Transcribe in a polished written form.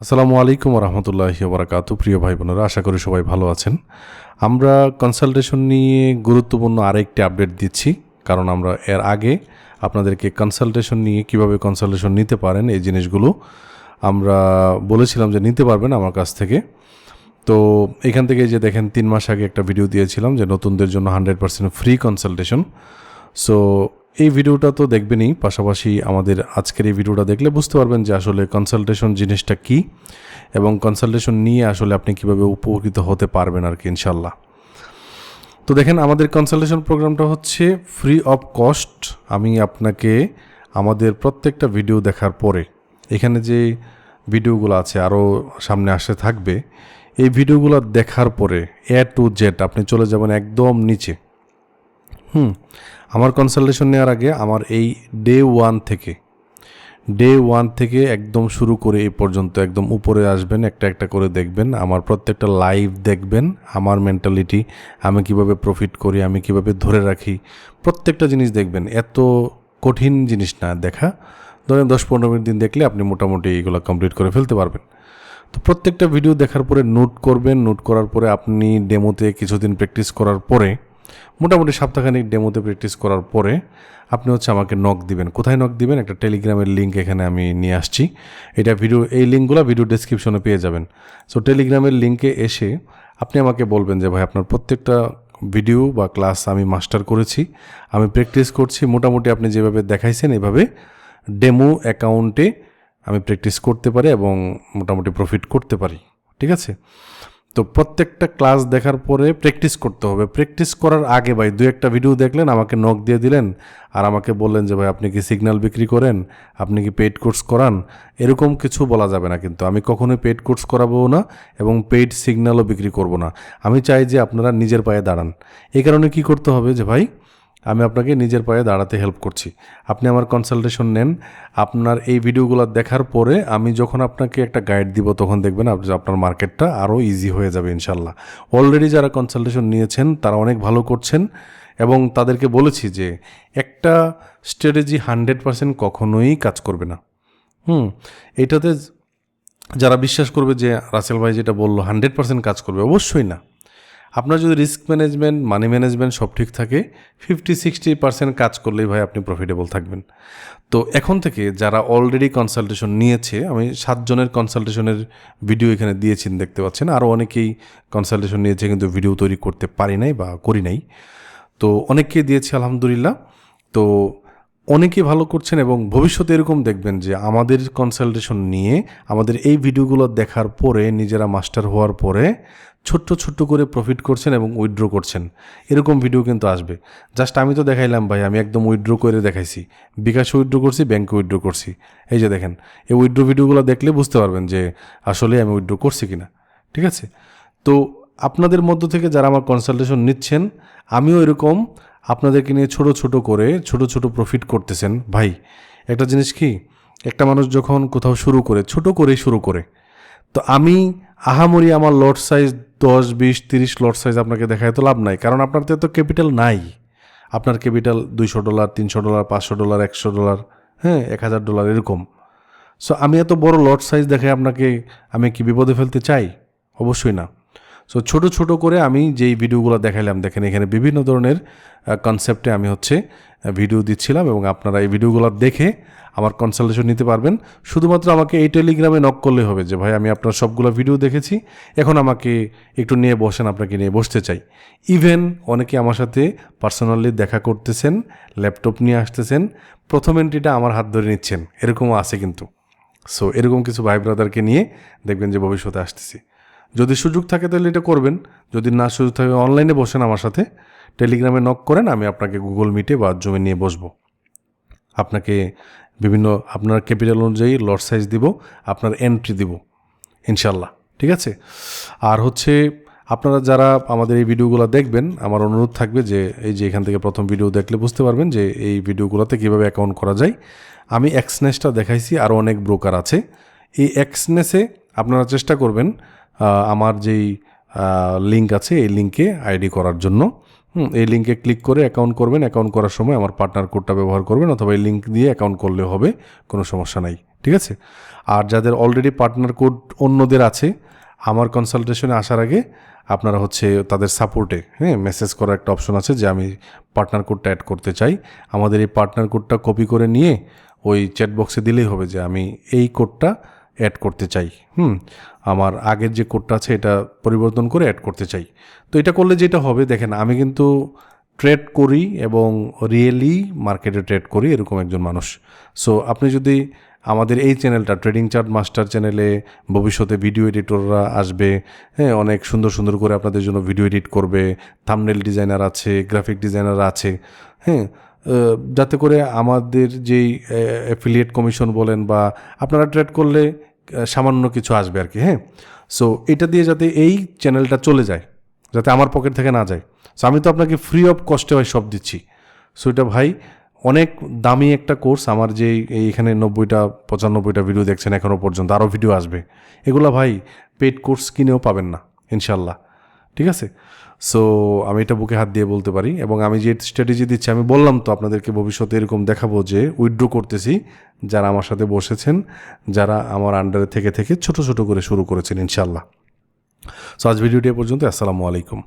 আসসালামু আলাইকুম রহমতুল্লাহি বারাকাতু। প্রিয় ভাই বোনেরা, আশা করি সবাই ভালো আছেন। আমরা কনসালটেশন নিয়ে গুরুত্বপূর্ণ আরেকটি আপডেট দিচ্ছি, কারণ আমরা এর আগে আপনাদেরকে কনসালটেশন নিয়ে কিভাবে কনসালটেশন নিতে পারেন এই জিনিসগুলো আমরা বলেছিলাম যে নিতে পারবেন আমার কাছ থেকে। তো এখান থেকে যে দেখেন 3 মাস আগে একটা ভিডিও দিয়েছিলাম যে নতুনদের জন্য 100% ফ্রি কনসালটেশন। সো এই ভিডিওটা তো দেখবেনই, পাশাপাশি আমাদের আজকের এই ভিডিওটা দেখলে বুঝতে পারবেন যে আসলে কনসালটেশন জিনিসটা কী এবং কনসালটেশন নিয়ে আসলে আপনি কীভাবে উপকৃত হতে পারবেন আর কি ইনশাল্লাহ। তো দেখেন, আমাদের কনসালটেশন প্রোগ্রামটা হচ্ছে ফ্রি অফ কস্ট। আমি আপনাকে আমাদের প্রত্যেকটা ভিডিও দেখার পরে, এখানে যে ভিডিওগুলো আছে আরও সামনে আসতে থাকবে, এই ভিডিওগুলো দেখার পরে A to Z আপনি চলে যাবেন একদম নিচে। আমার কনসালটেশন নেওয়ার আগে আমার এই ডে ওয়ান থেকে একদম শুরু করে এই পর্যন্ত একদম উপরে আসবেন, একটা একটা করে দেখবেন, আমার প্রত্যেকটা লাইভ দেখবেন, আমার মেন্টালিটি, আমি কিভাবে প্রফিট করি, আমি কিভাবে ধরে রাখি, প্রত্যেকটা জিনিস দেখবেন। এত কঠিন জিনিস না দেখা, ধরেন 10-15 মিনিট দিন দেখলে আপনি মোটামুটি এইগুলো কমপ্লিট করে ফেলতে পারবেন। তো প্রত্যেকটা ভিডিও দেখার পরে নোট করবেন, নোট করার পরে আপনি ডেমোতে কিছুদিন প্র্যাকটিস করার পরে, মোটামুটি সপ্তাহখানিক ডেমোতে প্র্যাকটিস করার পরে আপনি আমাকে নক দিবেন। কোথায় নক দিবেন? একটা টেলিগ্রামের লিঙ্ক এখানে আমি নিয়ে আসছি। এটা এই লিঙ্কগুলো ভিডিও ডেসক্রিপশনে পেয়ে যাবেন। সো টেলিগ্রামের লিঙ্কে এসে আপনি আমাকে বলবেন যে ভাই, আপনার প্রত্যেকটা ভিডিও বা ক্লাস আমি মাস্টার করেছি, আমি প্র্যাকটিস করছি, মোটামুটি আপনি যেভাবে দেখাইছেন এভাবে ডেমো অ্যাকাউন্টে আমি প্র্যাকটিস করতে পারি এবং মোটামুটি প্রফিট করতে পারি। ঠিক আছে? তো প্রত্যেকটা ক্লাস দেখার পরে প্র্যাকটিস করতে হবে। প্র্যাকটিস করার আগে ভাই 2-1টা ভিডিও দেখলেন, আমাকে নক দিয়ে দিলেন আর আমাকে বললেন যে ভাই আপনি কি সিগন্যাল বিক্রি করেন, আপনি কি পেইড কোর্স করান, এরকম কিছু বলা যাবে না। কিন্তু আমি কখনোই পেইড কোর্স করাবো না এবং পেইড সিগন্যালও বিক্রি করব না। আমি চাই যে আপনারা নিজের পায়ে দাঁড়ান। এই কারণে কি করতে হবে যে ভাই, আমি আপনাকে নিজের পায়ে দাঁড়াতে হেল্প করছি। আপনি আমার কনসালটেশন নেন, আপনার এই ভিডিওগুলো দেখার পরে আমি যখন আপনাকে একটা গাইড দিব তখন দেখবেন আপনার মার্কেটটা আরও ইজি হয়ে যাবে ইনশাল্লাহ। অলরেডি যারা কনসালটেশন নিয়েছেন তারা অনেক ভালো করছেন এবং তাদেরকে বলেছি যে একটা স্ট্র্যাটেজি 100% কখনোই কাজ করবে না। এটাতে যারা বিশ্বাস করবে যে রাসেল ভাই যেটা বললো 100% কাজ করবে, অবশ্যই না। আপনার যদি রিস্ক ম্যানেজমেন্ট, মানি ম্যানেজমেন্ট সব ঠিক থাকে, 50-60% কাজ করলেই ভাই আপনি প্রফিটেবল থাকবেন। তো এখন থেকে যারা অলরেডি কনসালটেশন নিয়েছে, আমি 7 জনের কনসালটেশনের ভিডিও এখানে দিয়েছি, দেখতে পাচ্ছেন। আরও অনেকেই কনসালটেশন নিয়েছে কিন্তু ভিডিও তৈরি করতে পারি নাই বা করি নাই। তো অনেককেই দিয়েছি আলহামদুলিল্লাহ। তো অনেকেই ভালো করছেন এবং ভবিষ্যতে এরকম দেখবেন যে আমাদের কনসালটেশন নিয়ে আমাদের এই ভিডিওগুলো দেখার পরে নিজেরা মাস্টার হওয়ার পরে ছোট্ট করে প্রফিট করছেন এবং উইথড্র করছেন। এরকম ভিডিও কিন্তু আসবে। জাস্ট আমি তো দেখাইলাম ভাই, আমি একদম উইথড্র করে দেখাইছি, বিকাশে উইথড্র করছি, ব্যাংকে উইথড্র করছি। এই যে দেখেন, এই উইথড্র ভিডিওগুলো দেখলে বুঝতে পারবেন যে আসলে আমি উইথড্র করছি কিনা। ঠিক আছে? তো আপনাদের মধ্য থেকে যারা আমার কনসালটেশন নিচ্ছেন, আমিও এরকম আপনাদেরকে নিয়ে ছোট প্রফিট করতেছেন। ভাই একটা জিনিস কি, একটা মানুষ যখন কোথাও শুরু করে ছোট করেই শুরু করে, তো আমি আহামরি আমার লট সাইজ 10, 20, 30 লট সাইজ আপনাকে দেখায় তো লাভ নাই, কারণ আপনার তো এত ক্যাপিটাল নাই। আপনার ক্যাপিটাল $200, $300, $500, $100, $1000 এরকম। সো আমি এত বড় লট সাইজ দেখে আপনাকে আমি কি বিপদে ফেলতে চাই? অবশ্যই না। সো ছোট করে আমি যেই ভিডিওগুলো দেখাইলাম, দেখেন এখানে বিভিন্ন ধরনের কনসেপ্টে আমি ভিডিও দিচ্ছিলাম এবং আপনারা এই ভিডিওগুলো দেখে আমার কনসালটেশন নিতে পারবেন। শুধুমাত্র আমাকে এই টেলিগ্রামে নক করলে হবে যে ভাই আমি আপনার সবগুলো ভিডিও দেখেছি, এখন আমাকে একটু নিয়ে বসেন, আপনাকে নিয়ে বসতে চাই। ইভেন অনেকে আমার সাথে পার্সোনালি দেখা করতেছেন, ল্যাপটপ নিয়ে আসতেছেন, প্রথম এন্ট্রিটা আমার হাত ধরে নিচ্ছেন, এরকমও আছে কিন্তু। সো এরকম কিছু ভাই ব্রাদারকে নিয়ে দেখবেন যে ভবিষ্যতে আসতেছি। যদি সুযোগ থাকে তাহলে এটা করবেন, যদি না সুযোগ থাকে অনলাইনে বসেন আমার সাথে, টেলিগ্রামে নক করেন, আমি আপনাকে গুগল মিটে বা জুমে নিয়ে বসবো। আপনাকে বিভিন্ন আপনার ক্যাপিটাল অনুযায়ী লট সাইজ দিব, আপনার এন্ট্রি দিব ইনশাল্লাহ। ঠিক আছে? আর আপনারা যারা আমাদের এই ভিডিওগুলো দেখবেন, আমার অনুরোধ থাকবে যে এই যে এখান থেকে প্রথম ভিডিও দেখলে বুঝতে পারবেন যে এই ভিডিওগুলোতে কীভাবে অ্যাকাউন্ট করা যায়। আমি এক্সনেসটা দেখাইছি, আরও অনেক ব্রোকার আছে। এই এক্সনেসে আপনারা চেষ্টা করবেন আমার যেই লিঙ্ক আছে এই লিঙ্কে আইডি করার জন্য। এই লিঙ্কে ক্লিক করে অ্যাকাউন্ট করবেন। অ্যাকাউন্ট করার সময় আমার পার্টনার কোডটা ব্যবহার করবেন, অথবা এই লিঙ্ক দিয়ে অ্যাকাউন্ট করলেও হবে, কোনো সমস্যা নাই। ঠিক আছে। আর যাদের অলরেডি পার্টনার কোড অন্যদের আছে, আমার কনসালটেশনে আসার আগে আপনারা হচ্ছে তাদের সাপোর্টে মেসেজ করার একটা অপশন আছে যে আমি পার্টনার কোডটা অ্যাড করতে চাই। আমাদের এই পার্টনার কোডটা কপি করে নিয়ে ওই চ্যাট বক্সে দিলেই হবে যে আমি এই কোডটা অ্যাড করতে চাই, আমার আগের যে কোডটা আছে এটা পরিবর্তন করে অ্যাড করতে চাই। তো এটা করলে যেটা হবে, দেখেন আমি কিন্তু ট্রেড করি এবং রিয়েলি মার্কেটে ট্রেড করি এরকম একজন মানুষ। সো আপনি যদি আমাদের এই চ্যানেলটা ট্রেডিং চার্ট মাস্টার চ্যানেলে ভবিষ্যতে ভিডিও এডিটররা আসবে, অনেক সুন্দর সুন্দর করে আপনাদের জন্য ভিডিও এডিট করবে, থাম্বনেল ডিজাইনার আছে, গ্রাফিক ডিজাইনার আছে, যাতে করে আমাদের যেই অ্যাফিলিয়েট কমিশন বলেন বা আপনারা ট্রেড করলে সামান্য কিছু আসবে আর কি। সো এটা দিয়ে যাতে এই চ্যানেলটা চলে যায়, যাতে আমার পকেট থেকে না যায়। সো আমি তো আপনাকে ফ্রি অফ কস্টে ভাই সব দিচ্ছি। সো এটা ভাই অনেক দামি একটা কোর্স। আমার যে এইখানে 95টা ভিডিও দেখছেন এখনও পর্যন্ত, আরও ভিডিও আসবে, এগুলো ভাই পেড কোর্স কিনেও পাবেন না ইনশাল্লাহ। ঠিক আছে। সো আমি এটা বুকে হাত দিয়ে বলতে পারি, এবং আমি যে স্ট্র্যাটেজি দিচ্ছি আমি বললাম তো আপনাদেরকে ভবিষ্যতে এরকম দেখাবো যে উইথড্র করতেছি যারা আমার সাথে বসেছেন, যারা আমার আন্ডারে থেকে থেকে ছোট ছোট করে শুরু করেছেন ইনশাল্লাহ। সো আজ ভিডিওটি এ পর্যন্ত। আসসালামু আলাইকুম।